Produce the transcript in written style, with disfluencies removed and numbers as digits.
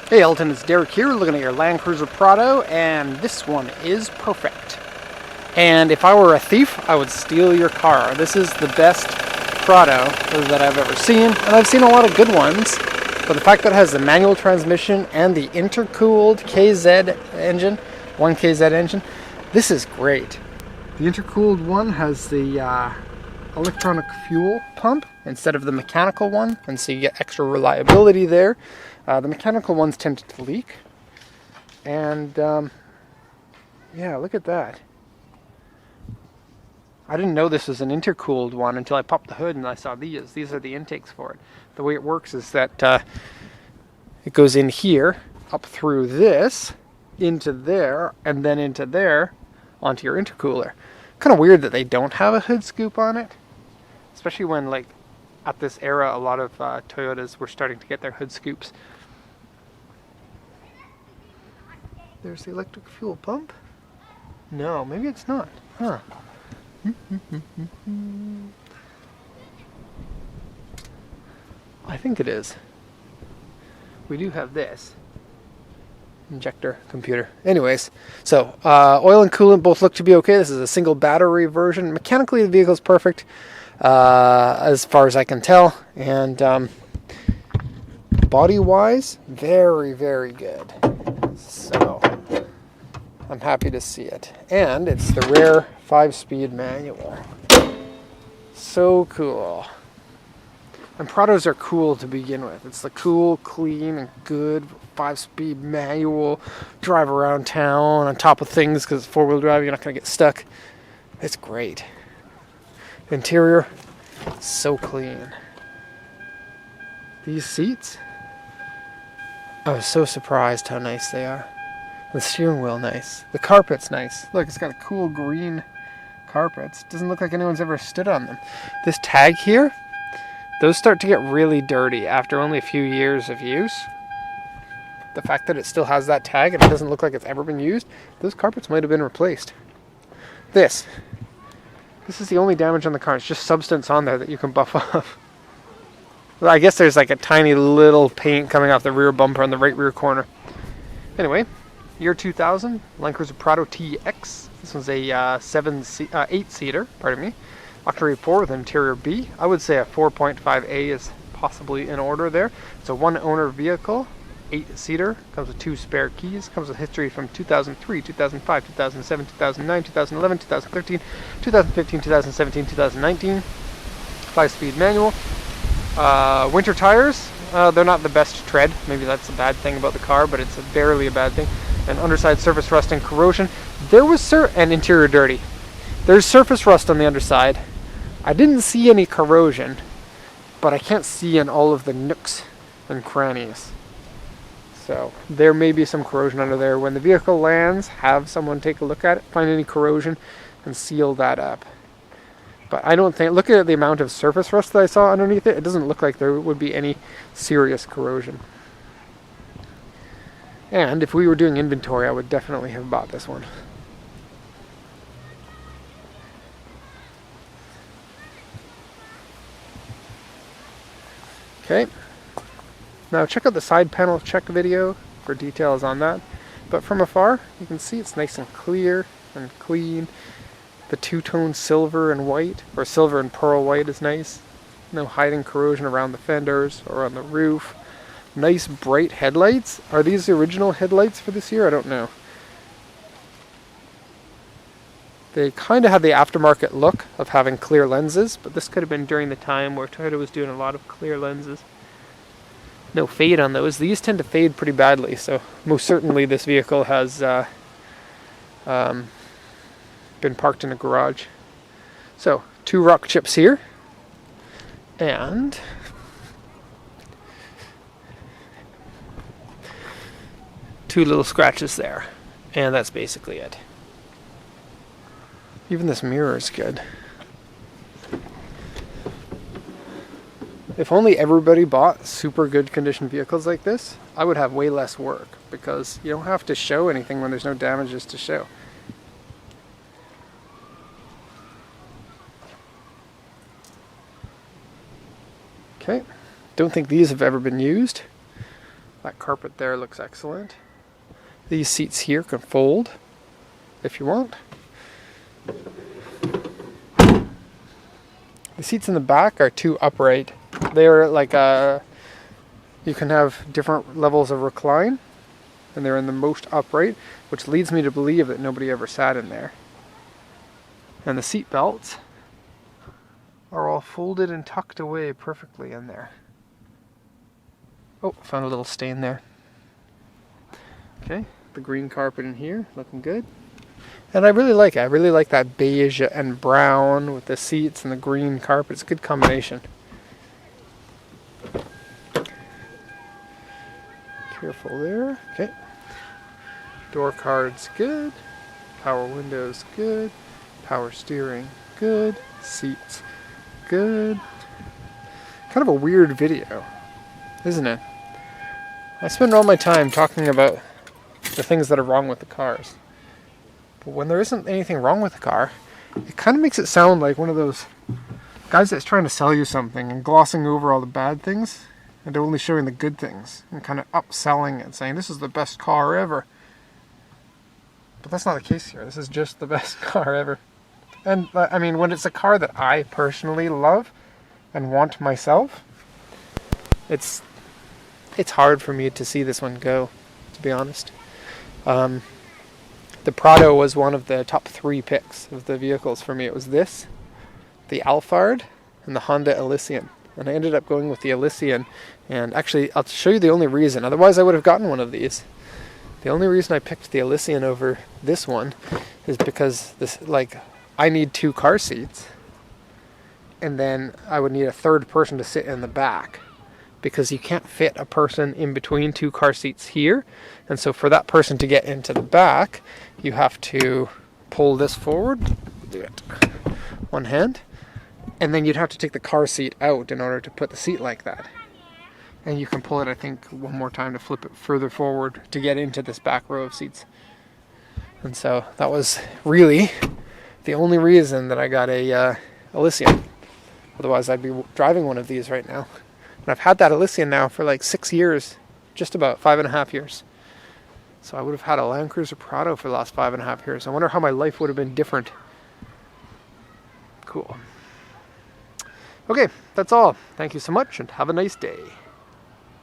Hey Elton, it's Derek here, looking at your Land Cruiser Prado, and this one is perfect. And if I were a thief, I would steal your car. This is the best Prado that I've ever seen, and I've seen a lot of good ones, but the fact that it has the manual transmission and the intercooled Kzed engine, 1KZ engine, this is great. The intercooled one has the electronic fuel pump instead of the mechanical one, and so you get extra reliability there. The mechanical ones tend to leak, and yeah, look at that. I didn't know this was an intercooled one until I popped the hood and I saw these. These are the intakes for it. The way it works is that it goes in here, up through this, into there, and then into there, onto your intercooler. Kind of weird that they don't have a hood scoop on it, especially when, like, at this era, a lot of Toyotas were starting to get their hood scoops. There's the electric fuel pump. No, maybe it's not. Huh. I think it is. We do have this. Injector computer. Anyways, so oil and coolant both look to be okay. This is a single battery version. Mechanically, the vehicle's perfect, as far as I can tell. And body-wise, very, very good. So I'm happy to see it. And it's the rare 5-speed manual. So cool. And Prados are cool to begin with. It's the cool, clean, and good 5-speed manual. Drive around town on top of things because it's 4-wheel drive. You're not going to get stuck. It's great. Interior, so clean. These seats, I was so surprised how nice they are. The steering wheel, nice. The carpet's nice. Look, it's got a cool green carpets. Doesn't look like anyone's ever stood on them. This tag here, those start to get really dirty after only a few years of use. The fact that it still has that tag and it doesn't look like it's ever been used, those carpets might have been replaced. This is the only damage on the car. It's just substance on there that you can buff off. Well, I guess there's like a tiny little paint coming off the rear bumper on the right rear corner. Anyway, year 2000, Land Cruiser Prado TX. This one's a 8-seater, pardon me. Octane 4 with interior B. I would say a 4.5A is possibly in order there. It's a one-owner vehicle, 8-seater. Comes with 2 spare keys. Comes with history from 2003, 2005, 2007, 2009, 2011, 2013, 2015, 2017, 2019. 5-speed manual. Winter tires. They're not the best tread. Maybe that's a bad thing about the car, but it's barely a bad thing. And underside surface rust and corrosion. There was and interior dirty. There's surface rust on the underside. I didn't see any corrosion, but I can't see in all of the nooks and crannies. So there may be some corrosion under there. When the vehicle lands, have someone take a look at it, find any corrosion, and seal that up. But I don't think, looking at the amount of surface rust that I saw underneath it, it doesn't look like there would be any serious corrosion. And if we were doing inventory, I would definitely have bought this one. Okay, now check out the side panel check video for details on that. But from afar, you can see it's nice and clear and clean. The two-tone silver and white, or silver and pearl white, is nice. No hiding corrosion around the fenders or on the roof. Nice bright headlights. Are these the original headlights for this year? I don't know. They kind of have the aftermarket look of having clear lenses, but this could have been during the time where Toyota was doing a lot of clear lenses. No fade on those. These tend to fade pretty badly, so most certainly this vehicle has been parked in a garage. So, 2 rock chips here, and two little scratches there, and that's basically it. Even this mirror is good. If only everybody bought super good condition vehicles like this, I would have way less work, because you don't have to show anything when there's no damages to show. Okay, don't think these have ever been used. That carpet there looks excellent. These seats here can fold if you want. The seats in the back are too upright. They're like you can have different levels of recline, and they're in the most upright, which leads me to believe that nobody ever sat in there. And the seat belts are all folded and tucked away perfectly in there. Oh, found a little stain there. Okay, the green carpet in here, looking good. And I really like it. I really like that beige and brown with the seats and the green carpet. It's a good combination. Careful there. Okay. Door cards, good. Power windows, good. Power steering, good. Seats, good. Kind of a weird video, isn't it? I spend all my time talking about the things that are wrong with the cars. But when there isn't anything wrong with the car, it kind of makes it sound like one of those guys that's trying to sell you something and glossing over all the bad things and only showing the good things and kind of upselling it, saying this is the best car ever. But that's not the case here. This is just the best car ever. And I mean, when it's a car that I personally love and want myself, it's hard for me to see this one go, to be honest. The Prado was one of the top 3 picks of the vehicles for me. It was this, the Alphard, and the Honda Elysian. And I ended up going with the Elysian. And actually, I'll show you the only reason. Otherwise, I would have gotten one of these. The only reason I picked the Elysian over this one is because I need 2 car seats. And then I would need a third person to sit in the back, because you can't fit a person in between 2 car seats here. And so for that person to get into the back, you have to pull this forward, do it one hand, and then you'd have to take the car seat out in order to put the seat like that. And you can pull it, I think, one more time to flip it further forward to get into this back row of seats. And so that was really the only reason that I got a Elysian. Otherwise, I'd be driving one of these right now. And I've had that Elysian now for like 6 years, just about 5.5 years. So I would have had a Land Cruiser Prado for the last 5.5 years. I wonder how my life would have been different. Cool. Okay, that's all. Thank you so much and have a nice day.